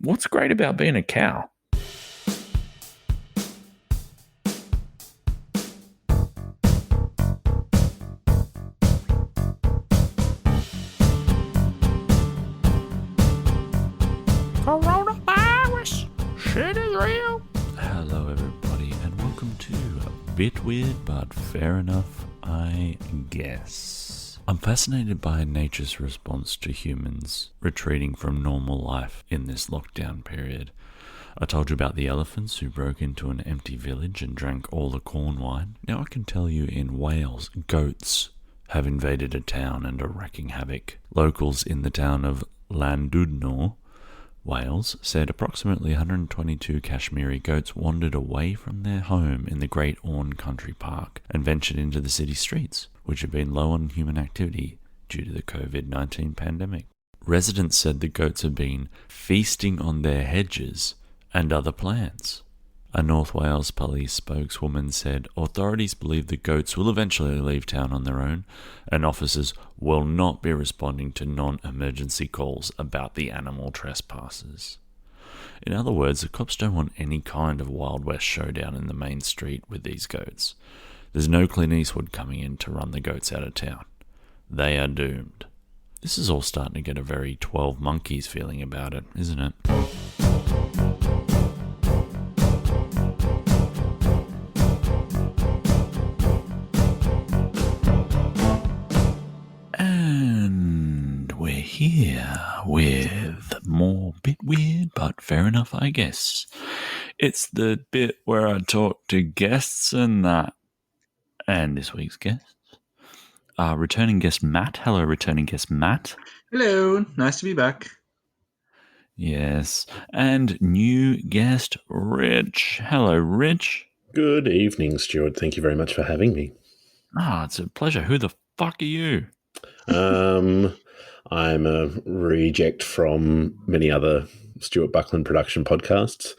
What's great about being a cow? Coronavirus, shit is real. Hello, everybody, and welcome to A Bit Weird, but Fair Enough, I guess. I'm fascinated by nature's response to humans retreating from normal life in this lockdown period. I told you about the elephants who broke into an empty village and drank all the corn wine. Now I can tell you in Wales, goats have invaded a town and are wreaking havoc. Locals in the town of Llandudno, Wales, said approximately 122 Kashmiri goats wandered away from their home in the Great Orne Country Park and ventured into the city streets, which have been low on human activity due to the COVID-19 pandemic. Residents said the goats have been feasting on their hedges and other plants. A North Wales police spokeswoman said authorities believe the goats will eventually leave town on their own, and officers will not be responding to non-emergency calls about the animal trespassers. In other words, the cops don't want any kind of Wild West showdown in the main street with these goats. There's no Clint Eastwood coming in to run the goats out of town. They are doomed. This is all starting to get a very 12 Monkeys feeling about it, isn't it? Here with more Bit Weird, but Fair Enough, I guess. It's the bit where I talk to guests and that. And this week's guest, returning guest Matt. Hello, returning guest Matt. Hello, nice to be back. Yes, and new guest Rich. Hello, Rich. Good evening, Stuart. Thank you very much for having me. It's a pleasure. Who the fuck are you? I'm a reject from many other Stuart Buckland production podcasts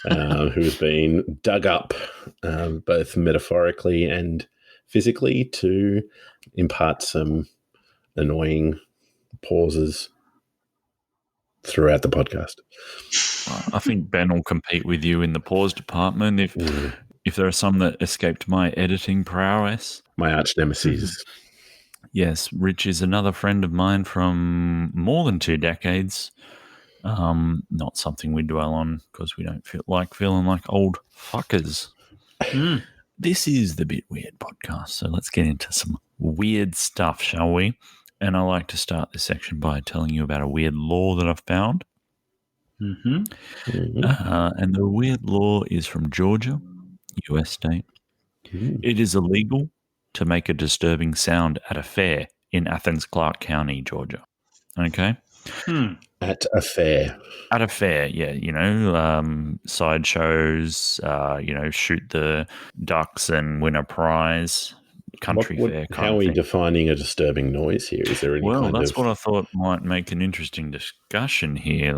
who has been dug up both metaphorically and physically to impart some annoying pauses throughout the podcast. I think Ben will compete with you in the pause department if there are some that escaped my editing prowess. My arch nemesis. Yes, Rich is another friend of mine from more than 2 decades. Not something we dwell on because we don't feeling like old fuckers. This is the Bit Weird podcast, so let's get into some weird stuff, shall we? And I like to start this section by telling you about a weird law that I've found. And the weird law is from Georgia, US state. It is illegal to make a disturbing sound at a fair in Athens, Clarke County, Georgia. Okay? At a fair. At a fair, yeah. Sideshows, shoot the ducks and win a prize. Country fair. How are we defining a disturbing noise here? Is there any Well, that's what I thought might make an interesting discussion here.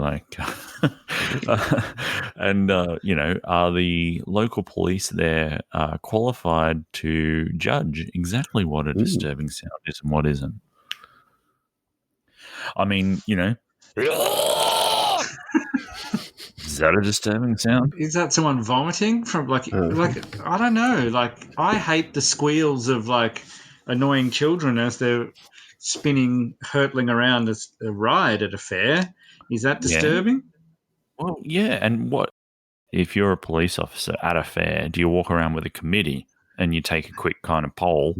And are the local police there qualified to judge exactly what a disturbing sound is and what isn't? I mean, is that a disturbing sound? Is that someone vomiting from I don't know. I hate the squeals of annoying children as they're spinning, hurtling around a ride at a fair. Is that disturbing? Well, yeah. And what if you're a police officer at a fair? Do you walk around with a committee and you take a quick kind of poll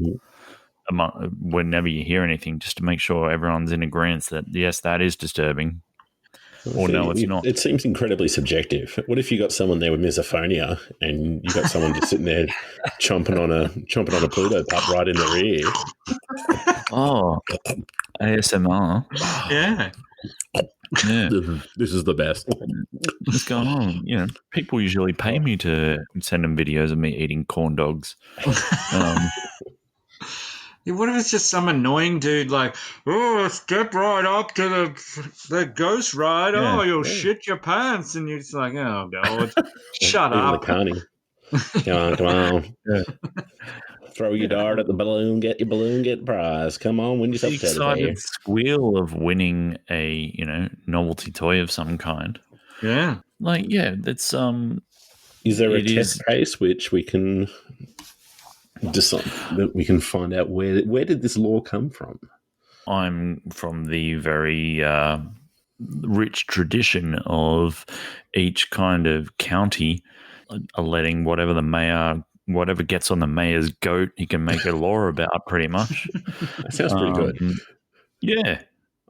whenever you hear anything, just to make sure everyone's in agreement that yes, that is disturbing? Or no, it's not. It seems incredibly subjective. What if you got someone there with misophonia and you got someone just sitting there chomping on a Pluto pup right in the rear? Oh, ASMR. Yeah. This is the best. What's going on? People usually pay me to send them videos of me eating corn dogs. What if it's just some annoying dude step right up to the ghost ride. Yeah. Oh, you'll shit your pants. And you're just like, oh, God, shut up. The carny. Come on. Yeah. Throw your dart at the balloon, get the prize. Come on, win yourself a excited squeal of winning a novelty toy of some kind. Yeah. Like, yeah, that's Is there a it test is. case which we can decide that we can find out where did this law come from? I'm from the very rich tradition of each kind of county letting whatever gets on the mayor's goat, he can make a law about, pretty much. That sounds pretty good. Yeah.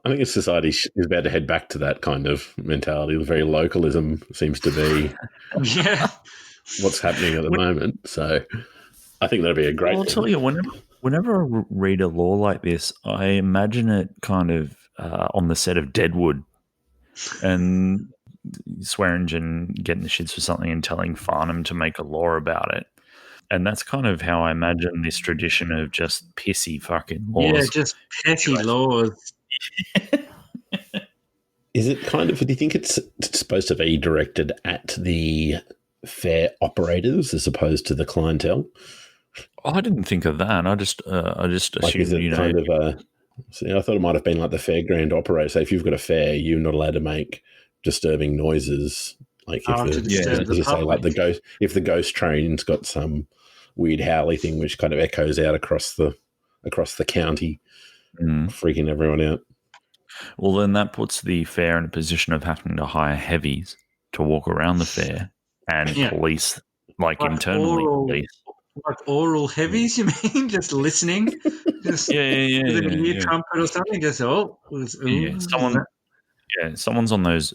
I think society is about to head back to that kind of mentality. The very localism seems to be Yeah. what's happening at the moment. So I think that'd be a great Well, I'll thing. tell you, whenever I read a law like this, I imagine it kind of on the set of Deadwood and Swearingen getting the shits for something and telling Farnham to make a law about it. And that's kind of how I imagine this tradition of just pissy fucking laws. Yeah, just petty laws. Is it kind of, do you think it's supposed to be directed at the fair operators as opposed to the clientele? I didn't think of that. I just Like, is assumed, it kind of see, I thought it might have been like the fairground operator. So if you've got a fair, you're not allowed to make disturbing noises. Like if To disturb the you say, like public. if the ghost train's got some weird howly thing which kind of echoes out across the county, freaking everyone out. Well, then that puts the fair in a position of having to hire heavies to walk around the fair and police, like internally police. Like oral heavies, you mean? Just listening? Just with an ear trumpet or something? Just, someone's on those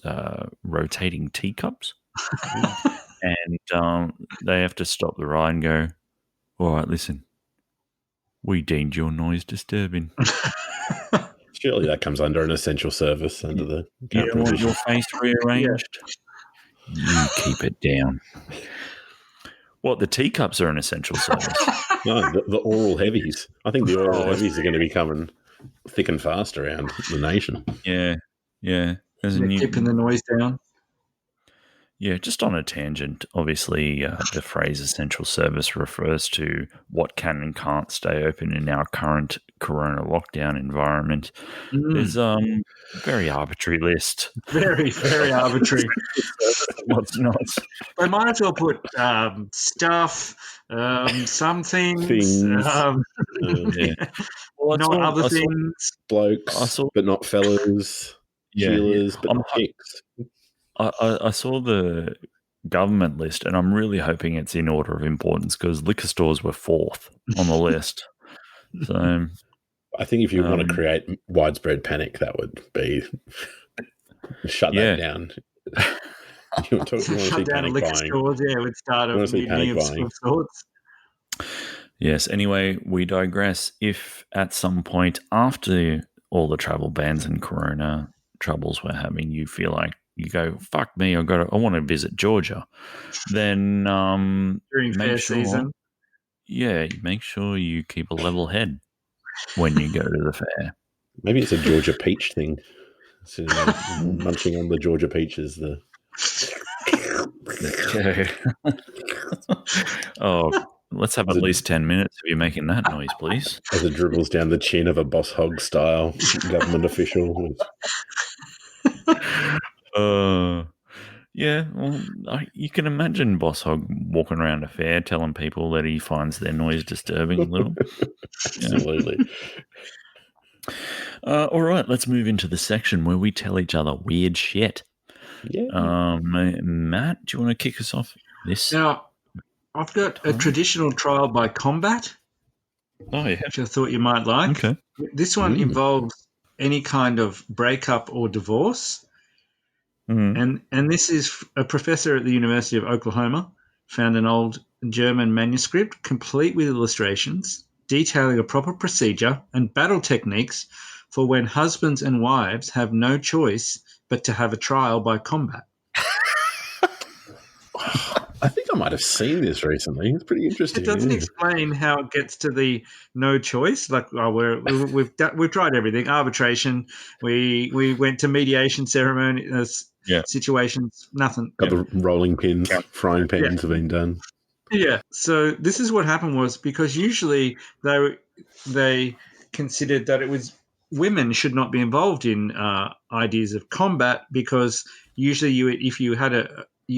rotating teacups. And they have to stop the ride and go, all right, listen, we deemed your noise disturbing. Surely that comes under an essential service under the want your face rearranged? You keep it down. What, the teacups are an essential service? No, the oral heavies. I think the oral heavies are going to be coming thick and fast around the nation. Yeah. Keeping the noise down. Yeah, just on a tangent, obviously the phrase essential service refers to what can and can't stay open in our current corona lockdown environment. There's a very arbitrary list. Very, very arbitrary. What's not? They might as well put stuff, some things. Not other things. Blokes, but not fellas. Healers, but not chicks. I saw the government list, and I'm really hoping it's in order of importance because liquor stores were fourth on the list. So, I think if you want to create widespread panic, that would be shut that down. You want to see panic liquor buying? Stores, it would start a mutiny of sorts. Yes. Anyway, we digress. If at some point after all the travel bans and corona troubles we're having, you feel like you go, fuck me, I want to visit Georgia, then during fair season, make sure you keep a level head when you go to the fair. Maybe it's a Georgia peach thing. So, munching on the Georgia peaches. Let's have at least 10 minutes of you making that noise, please. As it dribbles down the chin of a boss hog style government official. You can imagine Boss Hog walking around a fair telling people that he finds their noise disturbing a little. Absolutely. All right, let's move into the section where we tell each other weird shit. Yeah. Matt, do you want to kick us off this? Now, I've got a traditional trial by combat. Oh, yeah. Which I thought you might like. Okay. This one involves any kind of breakup or divorce. And this is a professor at the University of Oklahoma found an old German manuscript complete with illustrations detailing a proper procedure and battle techniques for when husbands and wives have no choice but to have a trial by combat. I think I might have seen this recently. It's pretty interesting. It doesn't explain how it gets to the no choice. Like we've tried everything. Arbitration. We went to mediation ceremony situations. Nothing. Got the rolling pins, frying pans have been done. Yeah. So this is what happened was because usually they considered that it was women should not be involved in ideas of combat because usually if you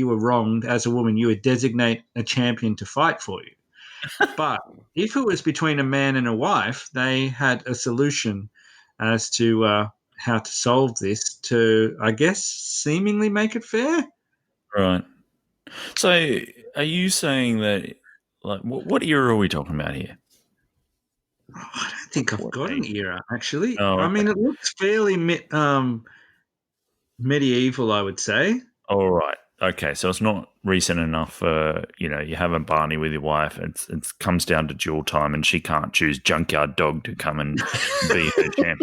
were wronged as a woman, you would designate a champion to fight for you. But if it was between a man and a wife, they had a solution as to how to solve this to, I guess, seemingly make it fair. Right. So are you saying that, like, what era are we talking about here? I don't think I've got an era, actually. Oh, I okay. mean, it looks fairly medieval, I would say. All right. Okay, so it's not recent enough for, you have a Barney with your wife. It comes down to duel time, and she can't choose Junkyard Dog to come and be her champ.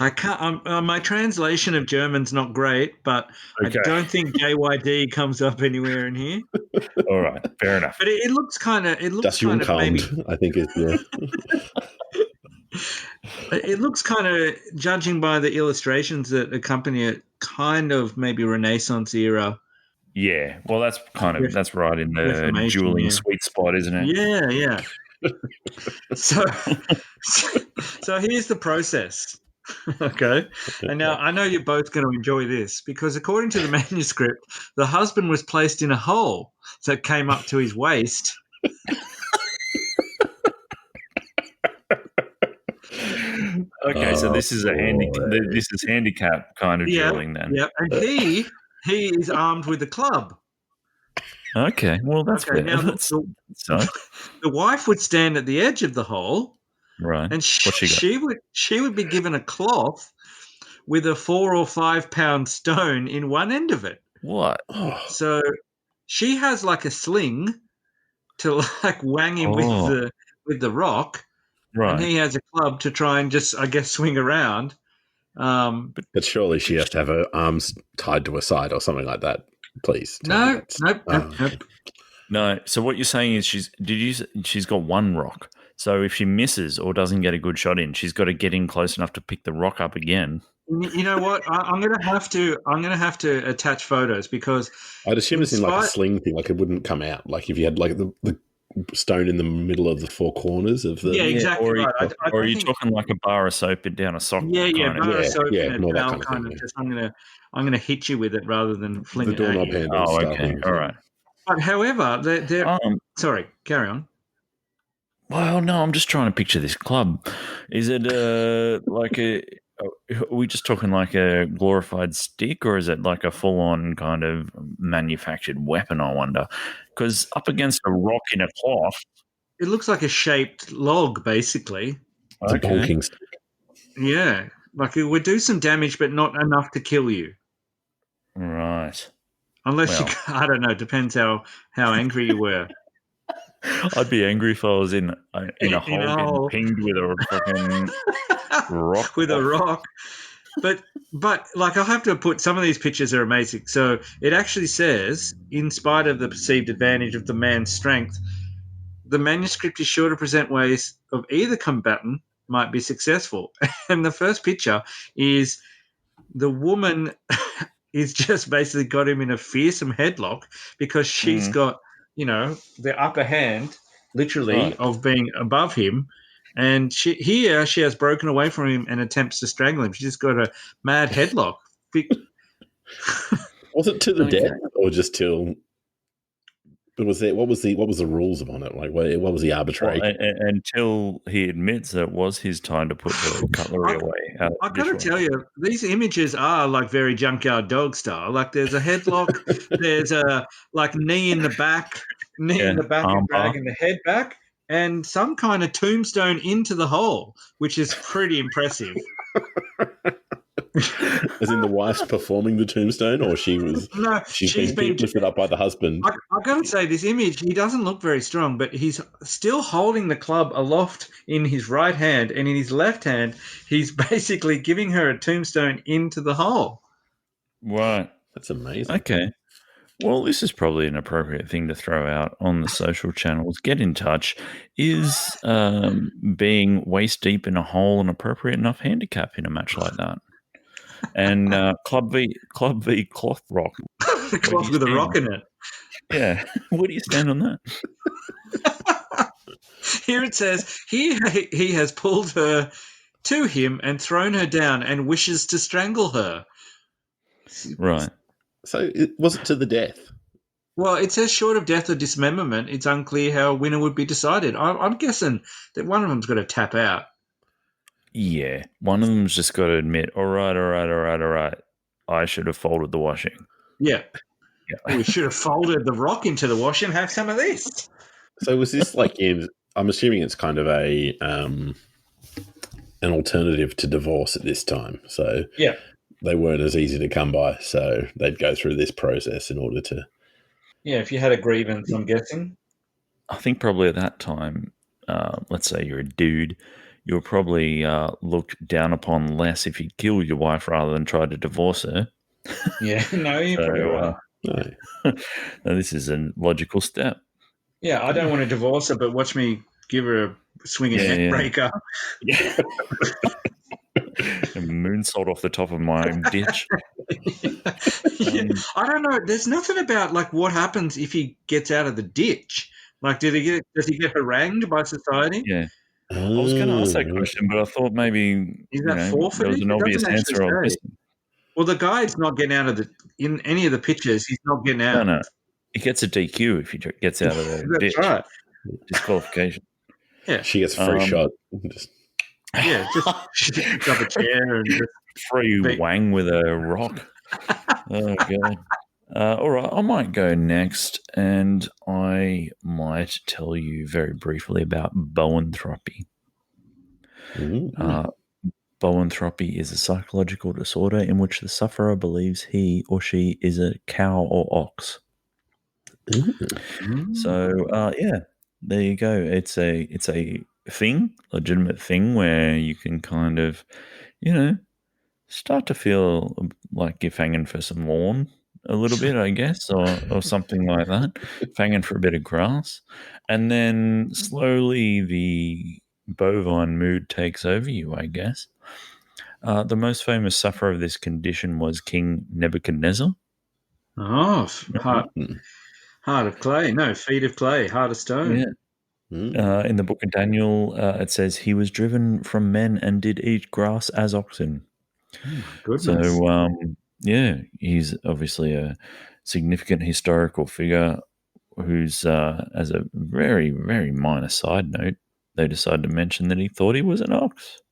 I can't. My translation of German's not great, but Okay. I don't think JYD comes up anywhere in here. All right, fair enough. But it looks kind of. It looks kind of maybe. I think it's yeah. It looks kind of, judging by the illustrations that accompany it, kind of maybe Renaissance era. Yeah, well, that's right in the Reformation, dueling sweet spot, isn't it? Yeah. So here's the process. Okay. And now I know you're both going to enjoy this, because according to the manuscript, the husband was placed in a hole that came up to his waist. Okay, so this is this is handicap kind of dueling then. Yeah, and he is armed with a club. Okay, well that's fair. Now, the wife would stand at the edge of the hole, right? And she would be given a cloth with a 4 or 5 pound stone in one end of it. What? So she has like a sling to like wang him with the rock, right? And he has a club to try and just, I guess, swing around. But surely she has to have her arms tied to her side or something like that. Please. Nope. No. So what you're saying is she's got one rock. So if she misses or doesn't get a good shot in, she's got to get in close enough to pick the rock up again. You know what? I'm going to have to attach photos, because I'd assume it's in like a sling thing, like it wouldn't come out. Like if you had like the stone in the middle of the four corners of the exactly. Or right. are you talking like a bar of soap down a sock? Bar of soap and a that kind of thing, just I'm going to hit you with it rather than fling it doorknob at you. handle. Oh, okay, all right. But however, they're sorry, carry on. Well, no, I'm just trying to picture this club. Is it like a? Are we just talking like a glorified stick, or is it like a full-on kind of manufactured weapon? I wonder, because up against a rock in a cloth, it looks like a shaped log, basically. It's a bonking stick. Yeah, like it would do some damage, but not enough to kill you. Right. Unless I don't know. Depends how angry you were. I'd be angry if I was in a hole getting pinged with a fucking rock. With a rock. But like, I'll have to put, some of these pictures are amazing. So it actually says, in spite of the perceived advantage of the man's strength, the manuscript is sure to present ways of either combatant might be successful. And the first picture is the woman is just basically got him in a fearsome headlock, because she's got, the upper hand, literally, of being above him. And she has broken away from him and attempts to strangle him. She's just got a mad headlock. Was it to the death or just till? What was the rules on it? Like, what was the arbitration? Well, until he admits that it was his time to put the cutlery away. I've got to tell you, these images are like very Junkyard Dog style. Like, there's a headlock, there's a like knee in the back, and dragging the head back, and some kind of tombstone into the hole, which is pretty impressive. As in the wife's performing the tombstone, or she's been lifted up by the husband? I've got to say, this image, he doesn't look very strong, but he's still holding the club aloft in his right hand, and in his left hand, he's basically giving her a tombstone into the hole. Right. That's amazing. Okay. Well, this is probably an appropriate thing to throw out on the social channels. Get in touch. Is being waist deep in a hole an appropriate enough handicap in a match like that? And club v cloth rock. Cloth with a rock in it. Yeah. Where do you stand on that? Here it says, he has pulled her to him and thrown her down and wishes to strangle her. Right. So was it to the death? Well, it says short of death or dismemberment, it's unclear how a winner would be decided. I'm guessing that one of them's got to tap out. Yeah. One of them's just got to admit, all right. I should have folded the washing. Yeah. Yeah. We should have folded the rock into the wash and have some of this. So was this like I'm assuming it's kind of an alternative to divorce at this time. So Yeah. they weren't as easy to come by. So they'd go through this process in order to. Yeah, if you had a grievance, I'm guessing. I think probably at that time, let's say you're a dude, you were probably looked down upon less if you killed your wife rather than tried to divorce her. Yeah, no, you're probably right. No. Now, this is a logical step. Yeah, I don't want to divorce her, but watch me give her a swinging neck breaker. Yeah. A moonsault off the top of my ditch. I don't know. There's nothing about like what happens if he gets out of the ditch. Like, does he get harangued by society? Yeah. I was going to ask that question, but I thought maybe is that forfeited? There was an obvious answer I was missing. Well, the guy's not getting out of in any of the pictures. He's not getting out. No. He gets a DQ if he gets out of the ditch. Right. Disqualification. Yeah. She gets a free shot. Just grab a chair and just free wang with a rock. Oh, God. All right, I might go next, and I might tell you very briefly about boanthropy. Boanthropy is a psychological disorder in which the sufferer believes he or she is a cow or ox. So, there you go. It's a thing, legitimate thing, where you can kind of, start to feel like you're fanging for some lawn a little bit, I guess, or something like that, fanging for a bit of grass. And then slowly the bovine mood takes over you, I guess. The most famous sufferer of this condition was King Nebuchadnezzar. Oh, heart of clay. No, feet of clay, heart of stone. Yeah. In the book of Daniel, it says he was driven from men and did eat grass as oxen. Oh, goodness. So, he's obviously a significant historical figure who's, as a very, very minor side note, they decided to mention that he thought he was an ox.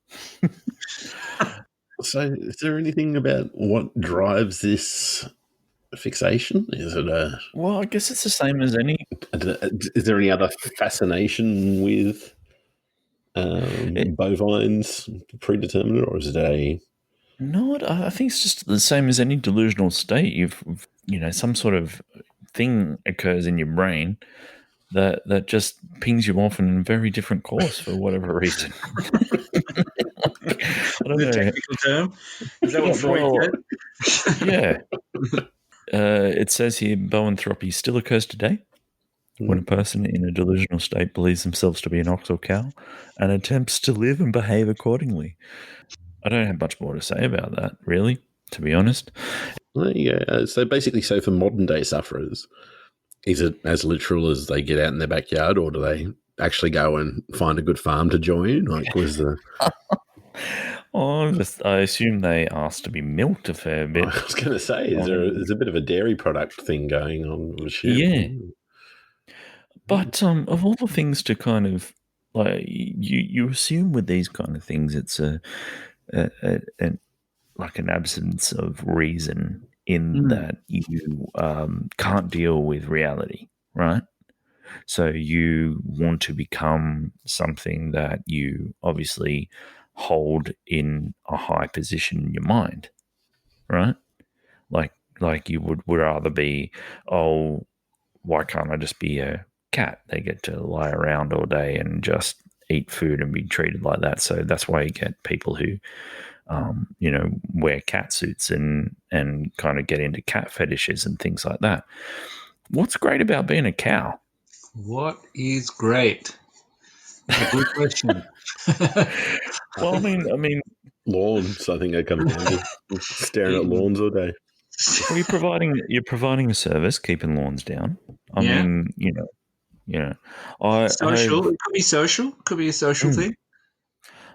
So, is there anything about what drives this fixation? Is it well, I guess it's the same as any. Is there any other fascination with bovines predetermined, or is it a? No, I think it's just the same as any delusional state. You've some sort of thing occurs in your brain that just pings you off in a very different course for whatever reason. I don't know. Technical term. Is that what Freud said? Yeah. It says here, boanthropy still occurs today when a person in a delusional state believes themselves to be an ox or cow and attempts to live and behave accordingly. I don't have much more to say about that, really, to be honest. There you go. So basically, for modern day sufferers, is it as literal as they get out in their backyard, or do they actually go and find a good farm to join? Like, was the? I assume they asked to be milked a fair bit. I was going to say, there's a bit of a dairy product thing going on. Yeah. But of all the things to kind of like, you assume with these kind of things, it's like an absence of reason in that you can't deal with reality, right? So you want to become something that you obviously hold in a high position in your mind, right? Like you would rather be, oh, why can't I just be a cat? They get to lie around all day and just eat food and be treated like that. So that's why you get people who, wear cat suits and kind of get into cat fetishes and things like that. What's great about being a cow? What is great? That's a good question. Well, I mean, lawns. I think they come down to staring at lawns all day. Well, you're providing a service, keeping lawns down. I mean, social. It could be social. Could be a social thing.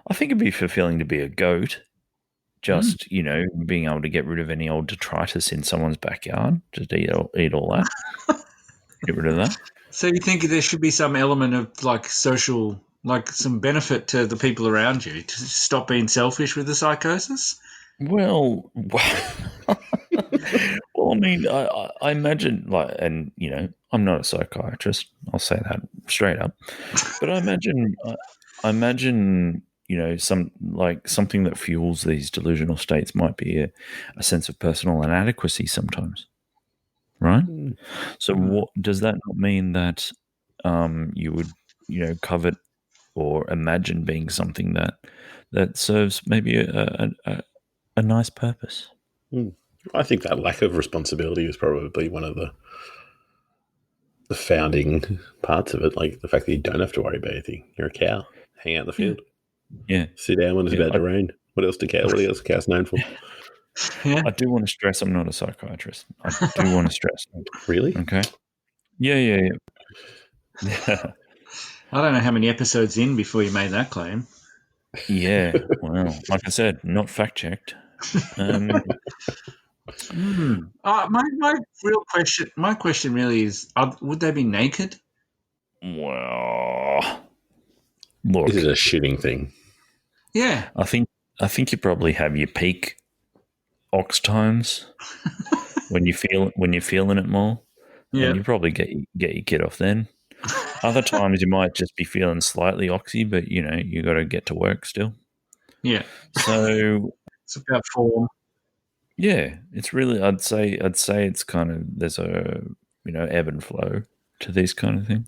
I think it'd be fulfilling to be a goat. just, being able to get rid of any old detritus in someone's backyard. Just eat all that. Get rid of that. So you think there should be some element of like social, like some benefit to the people around you to stop being selfish with the psychosis? Well, I mean, I imagine, like, and I'm not a psychiatrist. I'll say that straight up. But I imagine, something that fuels these delusional states might be a sense of personal inadequacy sometimes, right? So, what does that not mean that you would, covet or imagine being something that serves maybe a nice purpose? I think that lack of responsibility is probably one of the founding parts of it, like the fact that you don't have to worry about anything. You're a cow, hang out in the field, sit down when it's about to rain. What else are cows known for? Yeah. I do want to stress I'm not a psychiatrist. I do want to stress. Really? Okay. Yeah. I don't know how many episodes in before you made that claim. Yeah. Well, like I said, not fact checked. My real question, really is: would they be naked? Well, look, this is a shitting thing. Yeah, I think you probably have your peak ox times when you're feeling it more. Yeah, and you probably get your kid off then. Other times you might just be feeling slightly oxy, but you got to get to work still. Yeah. So it's about form. Yeah, it's really. I'd say it's kind of there's a ebb and flow to these kind of things.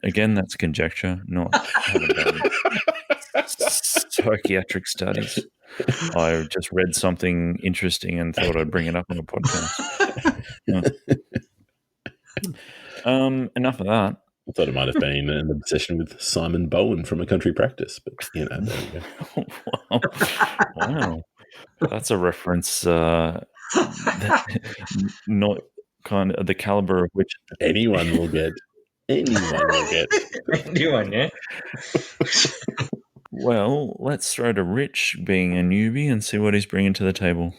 Again, that's conjecture, not having done psychiatric studies. I just read something interesting and thought I'd bring it up on a podcast. Enough of that. I thought it might have been an obsession with Simon Bowen from A Country Practice, but there you go. Wow. That's a reference not kind of the caliber of which anyone will get. Anyone, yeah. Well, let's throw to Rich being a newbie and see what he's bringing to the table.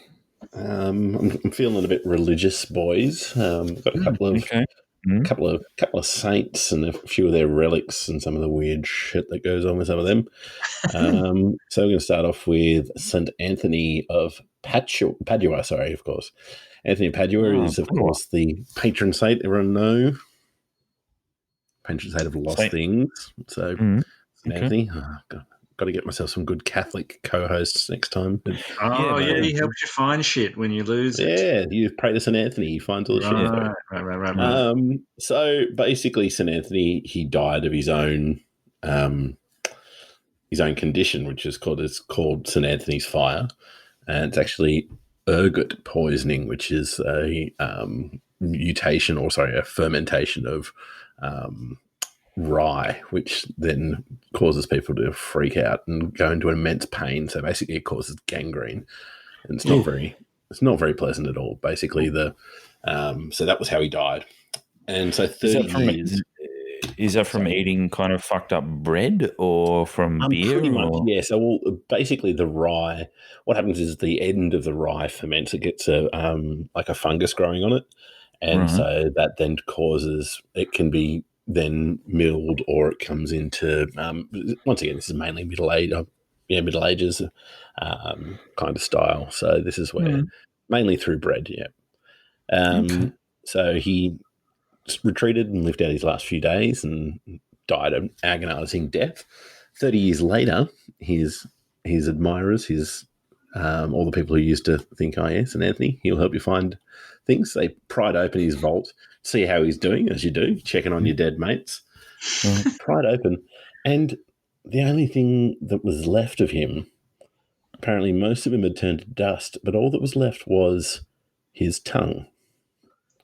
I'm feeling a bit religious, boys. Got a couple of couple of saints and a few of their relics and some of the weird shit that goes on with some of them. So we're going to start off with St. Anthony of Padua. Sorry, of course. Anthony of Padua is, of course, the patron saint. Everyone know patron saint of lost things. So St. Anthony. Oh, God. Got to get myself some good Catholic co-hosts next time. He helps you find shit when you lose it. Yeah, you pray to St. Anthony, he finds all the shit. Right. So basically, St. Anthony, he died of his own condition, which is called St. Anthony's fire, and it's actually ergot poisoning, which is a fermentation of rye, which then causes people to freak out and go into immense pain. So basically it causes gangrene, and it's not very pleasant at all. Basically so that was how he died. And so 30 years. Is that from eating kind of fucked up bread or from beer? Pretty much, yeah. So basically the rye, what happens is the end of the rye ferments. It gets like a fungus growing on it. And so that then causes, it can be then milled, or it comes into once again, this is mainly Middle Ages kind of style. So this is where mainly through bread, So he retreated and lived out his last few days and died an agonizing death. 30 years later, his admirers, all the people who used to think, oh yes, and Anthony, he'll help you find things, they pried open his vault, see how he's doing, as you do, checking on your dead mates. Pried open, and the only thing that was left of him, apparently most of him had turned to dust, but all that was left was his tongue.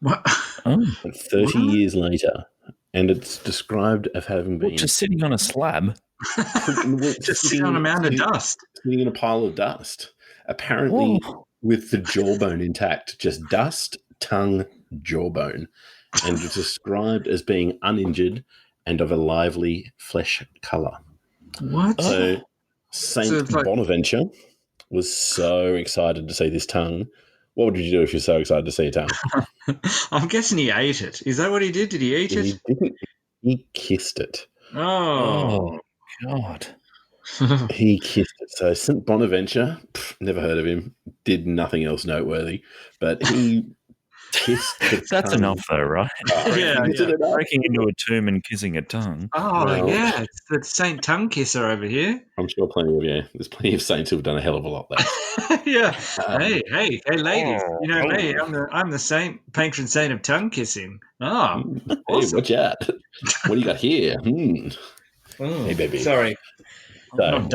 What? 30 years later, and it's described as having been just sitting on a slab, just sitting on a mound of dust, sitting in a pile of dust. Apparently, with the jawbone intact, just dust, tongue, jawbone, and it's described as being uninjured and of a lively flesh color. What? Saint Bonaventure was so excited to see this tongue. What would you do if you're so excited to see a tongue? I'm guessing he ate it. Is that what he did? Did he eat it? He didn't. He kissed it. Oh God. He kissed it. So St. Bonaventure, never heard of him, did nothing else noteworthy, but he kissed the That's tongue. enough though, right? Yeah. Breaking into a tomb and kissing a tongue. Oh, yeah. It's the Saint Tongue Kisser over here. I'm sure there's plenty of saints who've done a hell of a lot less. Yeah. Hey, ladies. You know me. I'm the saint, patron saint of tongue kissing. Oh, Hey, awesome. watch out. What do you got here? Hey, baby. Sorry. So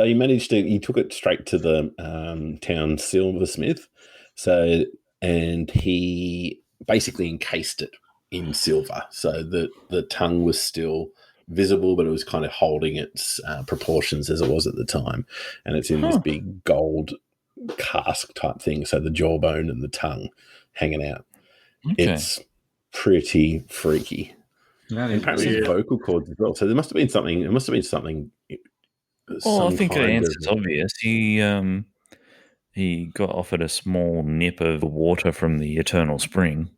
he took it straight to the town silversmith. And he basically encased it in silver, so that the tongue was still visible, but it was kind of holding its proportions as it was at the time. And it's in this big gold cask type thing, so the jawbone and the tongue hanging out. Okay. It's pretty freaky. Apparently vocal cords as well. So there must have been something. It must have been something. Well, I think the answer's obvious. He got offered a small nip of water from the eternal spring,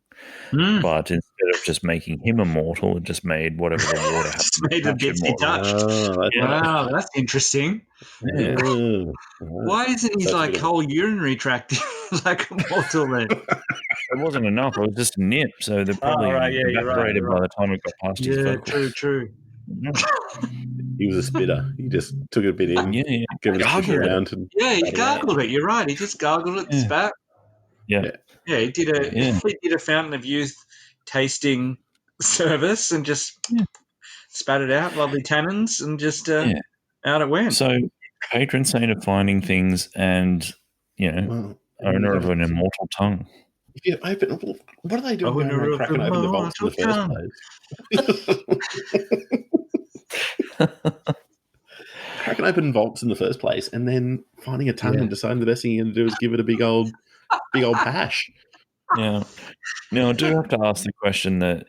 but instead of just making him immortal, it just made whatever the water just made the bits he touched. Wow, that's interesting. Yeah. Why isn't his whole urinary tract like immortal then? It wasn't enough. It was just a nip, so they probably evaporated by the time it got past his vocal. True. He was a spitter. He just took it a bit in. Yeah. Give it a push around. He gargled it. You're right. He just gargled it, spat. Yeah. Yeah, he did a Fountain of Youth tasting service and just spat it out, lovely tannins, and just out it went. So, patron saint of finding things and, owner of an immortal tongue. If you open, what are they doing around cracking open the vaults in the first place? Cracking open vaults in the first place and then finding a tongue and deciding the best thing you're going to do is give it a big old pash. Yeah. Now, I do have to ask the question that,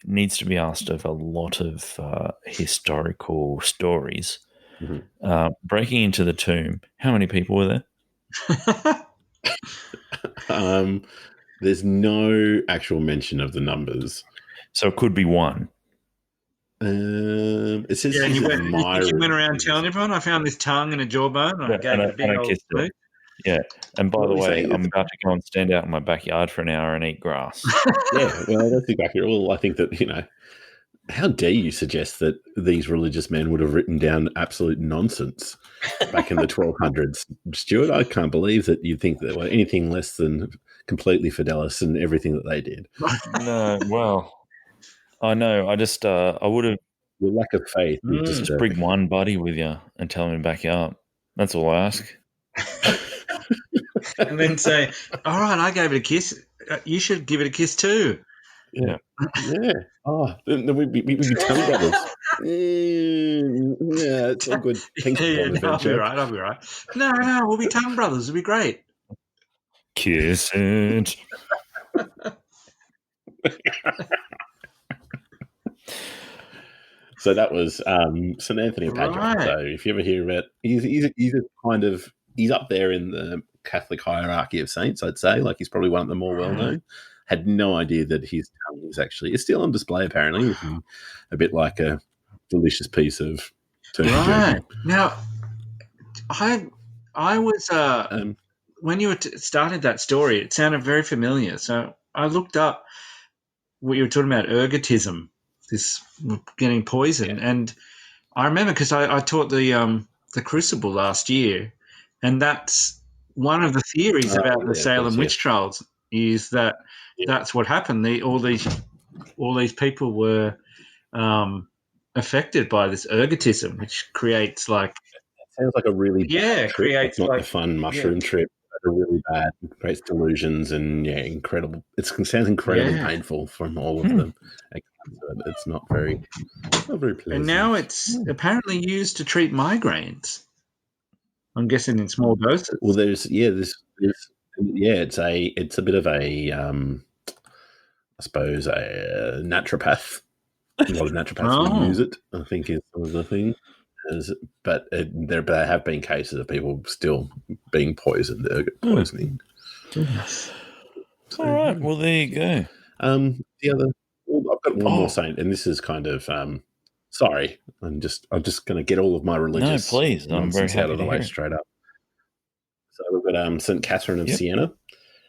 needs to be asked of a lot of historical stories. Mm-hmm. Breaking into the tomb, how many people were there? There's no actual mention of the numbers. So it could be one. It says you went around telling everyone, I found this tongue and a jawbone and I gave it a big old spoon. Yeah, and by the way, I'm about to go and stand out in my backyard for an hour and eat grass. Yeah, well, that's exactly it. Well, I think that, how dare you suggest that these religious men would have written down absolute nonsense back in the 1200s? Stuart, I can't believe that you think that anything less than completely fidelis in everything that they did. No, well, I know. I just, I would have... Your lack of faith. Just bring one buddy with you and tell him to back you up. That's all I ask. And then say, all right, I gave it a kiss. You should give it a kiss too. Yeah. Yeah. Oh, then we'd be tongue brothers. Yeah, it's all good. Thanks for I'll be right. No, we'll be tongue brothers. It'll be great. Kiss it. So that was St. Anthony of Padua. Right. So if you ever hear about, he's up there in the Catholic hierarchy of saints, I'd say. Like he's probably one of the more well known. Had no idea that his tongue is still on display. Apparently, a bit like a delicious piece of turkey. Right now, I was when you started that story, it sounded very familiar. So I looked up what you were talking about, ergotism. This getting poisoned, and I remember because I taught the Crucible last year, and that's one of the theories about the Salem witch trials is that that's what happened. All these people were affected by this ergotism, which creates it sounds like a really bad trip. Creates not a fun mushroom trip. But a really bad, creates delusions and incredible. It sounds incredibly painful from all of them. It's not very pleasant. And now it's apparently used to treat migraines. I'm guessing in small doses. Well, it's a bit of a I suppose a naturopath A lot of naturopaths use it, I think, is some of the thing. But there have been cases of people still being poisoned, ergot poisoning. All right. Well, there you go. I've got one more saint, and this is kind of sorry. I'm just going to get all of my religious nonsense out of the way straight up. So we've got St. Catherine of Siena.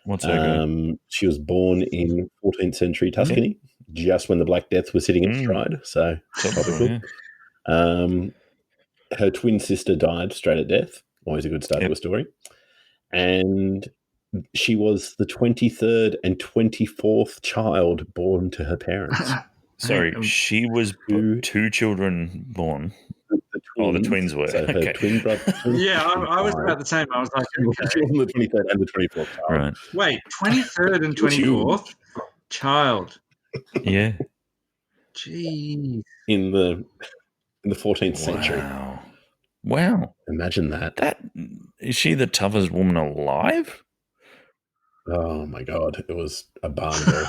What's that? She was born in 14th century Tuscany, just when the Black Death was hitting its stride. So topical. Her twin sister died straight at death. Always a good start to a story. And she was the 23rd and 24th child born to her parents. Sorry, she was two children born. The twins were. So her twin brother. I was about the same. I was like, she was the 23rd and the 24th child. Right. Wait, 23rd and 24th child. Yeah. Jeez. In the 14th century. Wow. Imagine that. Is she the toughest woman alive? Oh my God. It was a barn girl.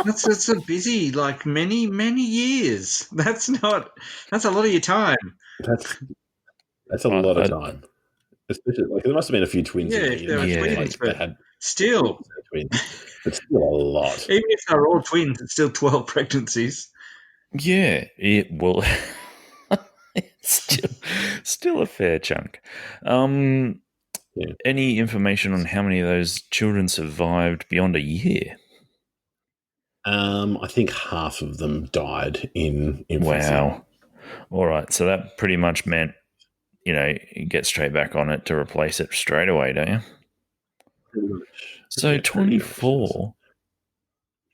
That's a busy, like many years. That's a lot of your time. That's a lot of time. Especially, like, there must have been a few twins. Yeah, if there were twins, but still, but still a lot. Even if they're all twins, it's still 12 pregnancies. Yeah, well, it's still a fair chunk. Any information on how many of those children survived beyond a year? I think half of them died in infancy. Wow. All right, so that pretty much meant, you get straight back on it to replace it straight away, don't you? Pretty much. So 24.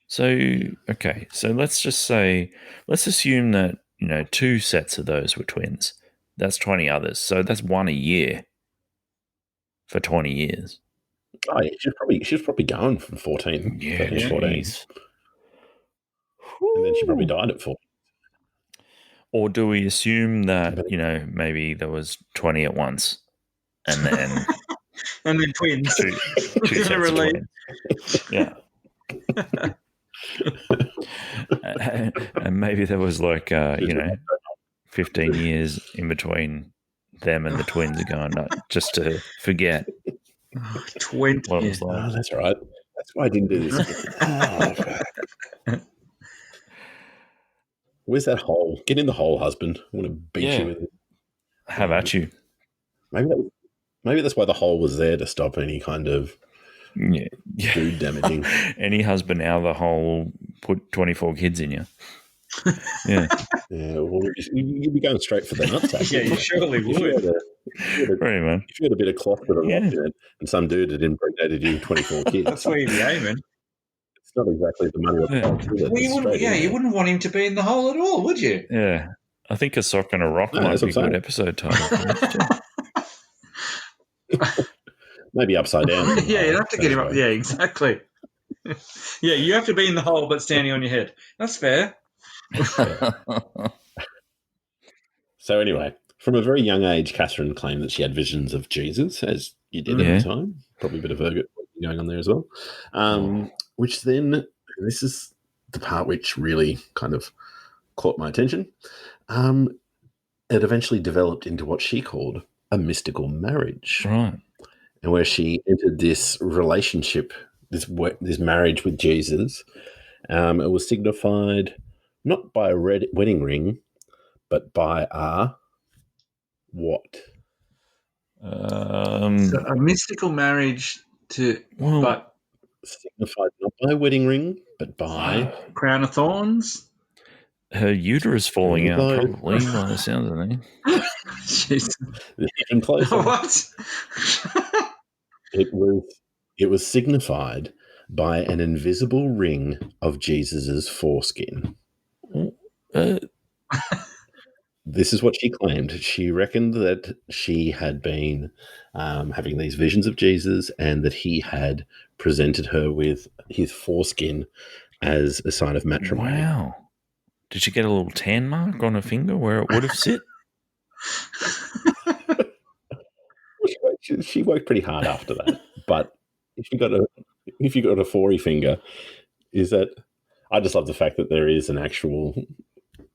So, okay, so let's assume that, 2 sets of those were twins. That's 20 others. So that's one a year for 20 years. Oh, yeah, she was probably going from 14. Yeah, 13, 14. And then she probably died at 4. Or do we assume that, maybe there was 20 at once and then... and then twins. Two sets of twins. Yeah. And maybe there was 15 years in between them and the twins going, just to forget 20. what it was like. Oh, that's right. That's why I didn't do this. Where's that hole? Get in the hole, husband. I want to beat you with it. Have at you. Maybe that's why the hole was there, to stop any kind of food damaging. Any husband out of the hole will put 24 kids in you. Yeah. Yeah, well, you'd be going straight for the nutsack. Yeah, you surely would. If you had a bit of cloth with a rock in it, and some dude had impregnated you 24 kids. That's where you'd be aiming. It's not exactly the money of you wouldn't want him to be in the hole at all, would you? Yeah. I think A Sock and a Rock might be a good episode title. Maybe upside down. Yeah, you'd have to get him up. Yeah, exactly. Yeah, you have to be in the hole but standing on your head. That's fair. So anyway, from a very young age, Catherine claimed that she had visions of Jesus, as you did at the time. Probably a bit of ergot going on there as well. Which then, this is the part which really kind of caught my attention. It eventually developed into what she called a mystical marriage. Right. And where she entered this relationship, this marriage with Jesus. It was signified not by a wedding ring, but by a what? So a mystical marriage but signified not by a wedding ring, but by crown of thorns. Her uterus falling out, probably, by the sounds of it. Jeez. Even closer. What? It was signified by an invisible ring of Jesus's foreskin. This is what she claimed. She reckoned that she had been having these visions of Jesus, and that he had presented her with his foreskin as a sign of matrimony. Wow. Did she get a little tan mark on her finger where it would have sit? She worked pretty hard after that. But if you got a 4 finger, is that I just love the fact that there is an actual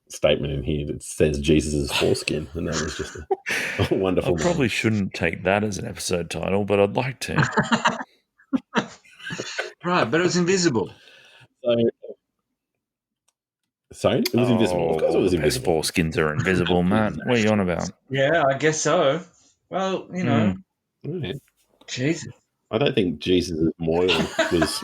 statement in here that says Jesus' foreskin, and that was just a wonderful. I probably shouldn't take that as an episode title, but I'd like to. Right, but it was invisible. Sorry, it was invisible. Of course, it was invisible. Foreskins are invisible, Matt. What are you on about? Yeah, I guess so. Well, Right. Jesus, I don't think Jesus' moil was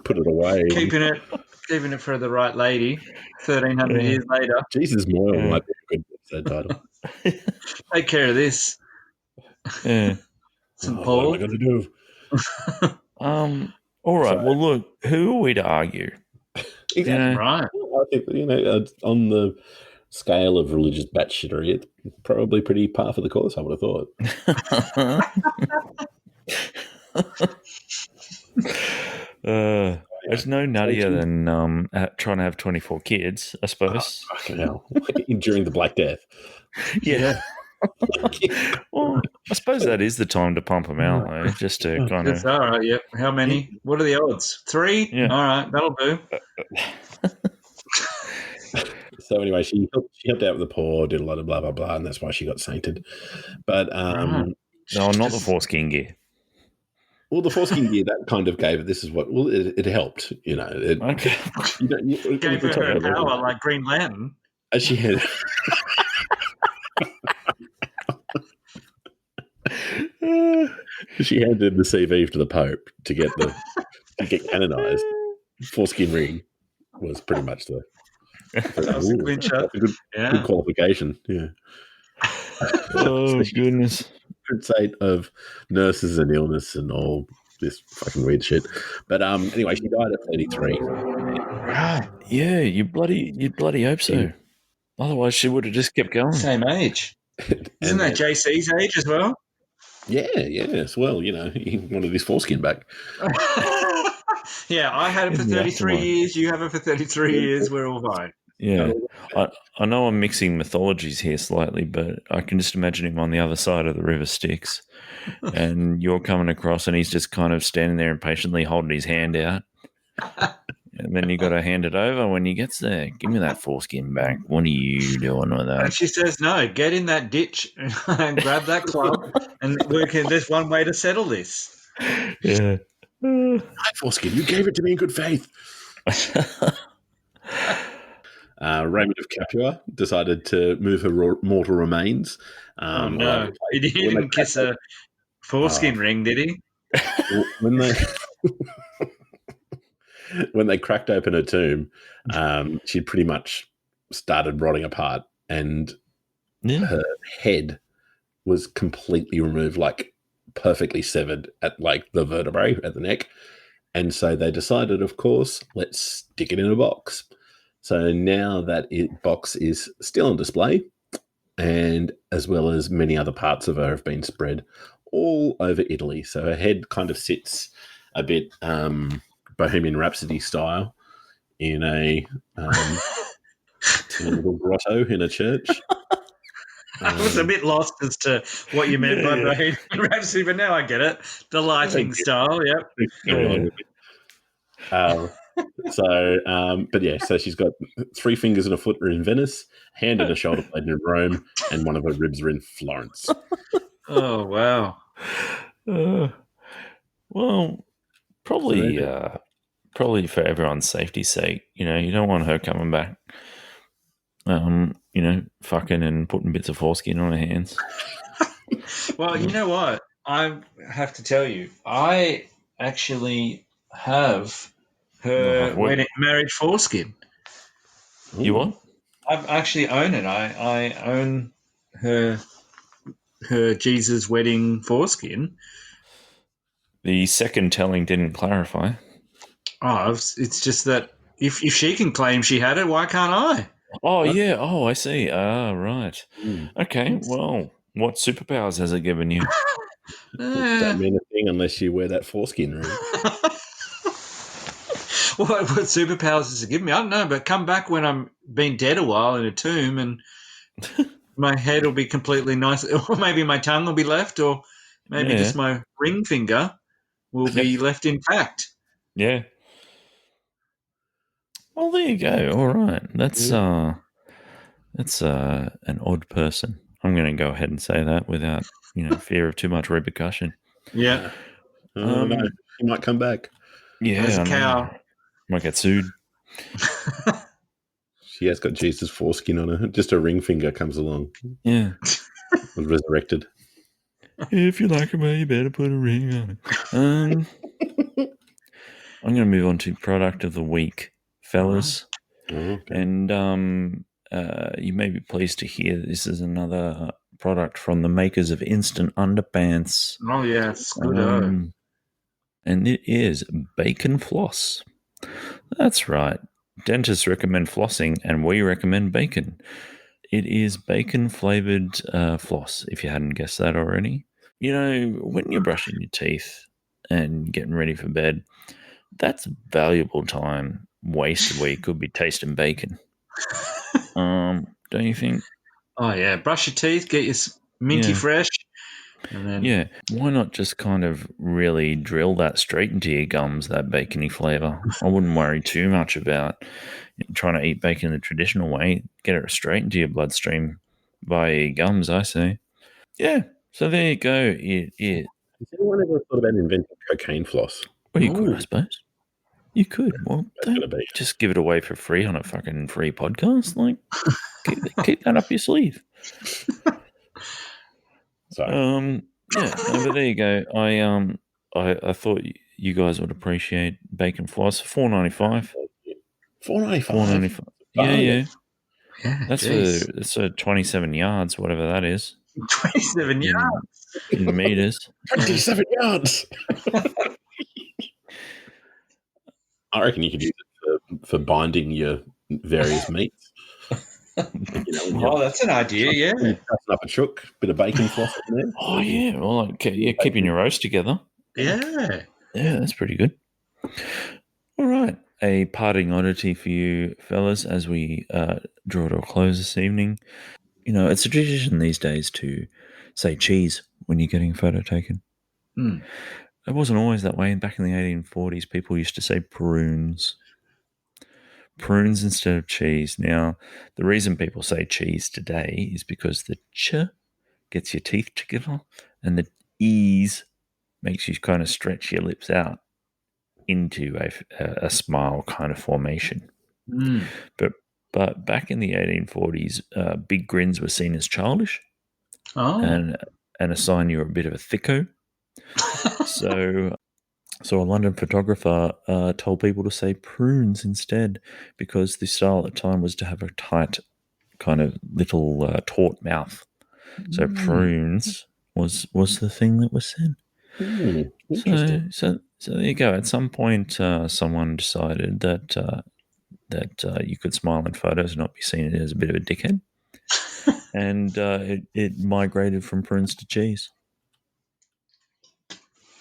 put it away. keeping it for the right lady. 1,300 years later, Jesus' moil might be a good episode title. Take care of this. Yeah. St. Paul. What am I going to do? All right. Well, look, who are we to argue? Exactly. Right. I think, on the scale of religious batshittery, it's probably pretty par for the course, I would have thought. There's no nuttier than trying to have 24 kids, I suppose. Fucking hell. During the Black Death. Yeah. Well, I suppose that is the time to pump them out, though, just to kind of... All right, yep. How many? What are the odds? 3? Yeah. All right, that'll do. So anyway, she helped out with the poor, did a lot of blah, blah, blah, and that's why she got sainted. But... no, not the foreskin gear. Well, the foreskin gear, that kind of gave it. This is what... Well, it helped, Okay. Gave her power like Green Lantern. As she had... She handed the CV to the Pope to get canonized. Foreskin ring was pretty much the... That was a clincher. Good qualification, yeah. Oh, goodness. Good state of nurses and illness and all this fucking weird shit. But anyway, she died at 33. Right. Yeah, you bloody hope so. Yeah. Otherwise, she would have just kept going. Same age. Isn't that JC's age as well? Yeah, as well. He wanted his foreskin back. Yeah, I had it for 33 years. You have it for 33 years. We're all fine. Yeah. I know I'm mixing mythologies here slightly, but I can just imagine him on the other side of the River Styx, and you're coming across and he's just kind of standing there impatiently holding his hand out. And then you got to hand it over when he gets there. Give me that foreskin back. What are you doing with that? And she says, no, get in that ditch and grab that club and there's one way to settle this. Yeah. My foreskin, you gave it to me in good faith. Raymond of Capua decided to move her mortal remains. No, he didn't kiss a foreskin ring, did he? When they cracked open her tomb, she'd pretty much started rotting apart, and her head was completely removed, like perfectly severed at like the vertebrae at the neck. And so they decided, of course, let's stick it in a box. So now that box is still on display, and as well as many other parts of her have been spread all over Italy. So her head kind of sits a bit Bohemian Rhapsody style in a little grotto in a church. I was a bit lost as to what you meant by Bohemian Rhapsody, but now I get it. The lighting style, yep. So she's got 3 fingers and a foot are in Venice, hand and a shoulder blade in Rome, and one of her ribs are in Florence. Oh, wow. Well, probably for everyone's safety's sake, you don't want her coming back, fucking and putting bits of foreskin on her hands. Well, you know what? I have to tell you, I actually have her marriage foreskin. You what? I actually own it. I own her Jesus wedding foreskin. The second telling didn't clarify. Oh, it's just that if she can claim she had it, why can't I? Oh, yeah. Oh, I see. Ah, right. Okay, well, what superpowers has it given you? Don't mean a thing unless you wear that foreskin ring. What superpowers does it give me? I don't know, but come back when I'm been dead a while in a tomb and my head will be completely nice, or maybe my tongue will be left, or maybe just my ring finger will be left intact. Yeah. Well, there you go. All right. That's an odd person. I'm going to go ahead and say that without, fear of too much repercussion. Yeah. Oh, no. He might come back. Yeah, There's a I know. cow. Might get sued. She has got Jesus' foreskin on her. Just a ring finger comes along. Yeah. Was resurrected. If you like her, you better put a ring on it. I'm going to move on to product of the week, fellas. Oh, okay. And you may be pleased to hear this is another product from the makers of Instant Underpants. Oh, yes. Good. And it is bacon floss. That's right. Dentists recommend flossing, and we recommend bacon. It is bacon-flavored floss, if you hadn't guessed that already. When you're brushing your teeth and getting ready for bed, that's valuable time wasted where you could be tasting bacon. Don't you think? Oh, yeah. Brush your teeth, get your minty fresh. And then... Yeah. Why not just kind of really drill that straight into your gums, that bacony flavour? I wouldn't worry too much about trying to eat bacon the traditional way. Get it straight into your bloodstream via your gums, I say. Yeah. So there you go. Has anyone ever thought about inventing cocaine floss? Well, you could, I suppose. You could. Well, gonna be. just give it away for free on a fucking free podcast. Like, keep that up your sleeve. Sorry. But there you go. I thought you guys would appreciate bacon floss. $4.95. $4.95. Yeah. Yeah, That's a 27 yards, whatever that is. 27 yards. In meters. 27 yards. I reckon you could use it for binding your various meats. Oh, that's an idea, yeah. Cutting up a chook, bit of bacon floss in there. Oh, yeah. Well, keeping your roast together. Yeah. Yeah, that's pretty good. All right. A parting oddity for you fellas as we draw to a close this evening. It's a tradition these days to say cheese when you're getting a photo taken. It wasn't always that way. Back in the 1840s, people used to say prunes. Prunes instead of cheese. Now, the reason people say cheese today is because the ch gets your teeth together and the ease makes you kind of stretch your lips out into a smile kind of formation. But back in the 1840s, big grins were seen as childish and a sign you were a bit of a thicko. So a London photographer told people to say prunes instead because the style at the time was to have a tight kind of little taut mouth. So prunes was the thing that was said. Interesting. So there you go. At some point, someone decided that you could smile in photos and not be seen as a bit of a dickhead. And it migrated from prunes to cheese.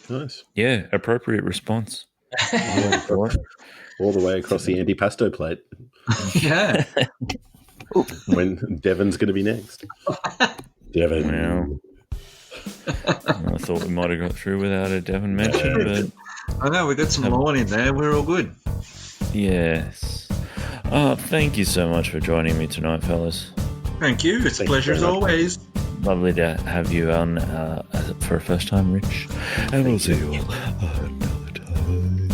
Nice. Yeah, appropriate response. All the way across the antipasto plate. Yeah. When Devon's going to be next. Devon. Well, I thought we might have got through without a Devon mention, but I know, we got some lawn in there. We're all good. yes. Thank you so much for joining me tonight, fellas. Thank you. It's a pleasure as always. Lovely to have you on for a first time, Rich. And we'll see you all another time.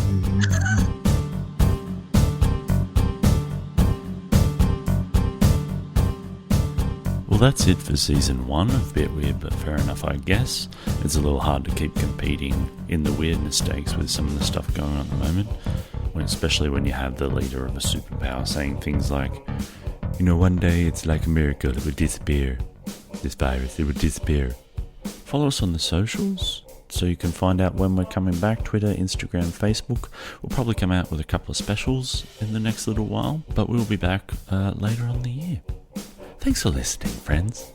Well, that's it for season 1 of Bit Weird But Fair Enough, I guess. It's a little hard to keep competing in the weirdness stakes with some of the stuff going on at the moment, especially when you have the leader of a superpower saying things like, one day it's like a miracle, it would disappear. This virus, it would disappear. Follow us on the socials so you can find out when we're coming back. Twitter, Instagram, Facebook. We'll probably come out with a couple of specials in the next little while, but we'll be back later on in the year. Thanks for listening, friends.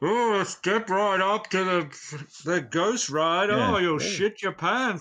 Oh, step right up to the ghost ride. Yeah. Oh, you'll shit your pants.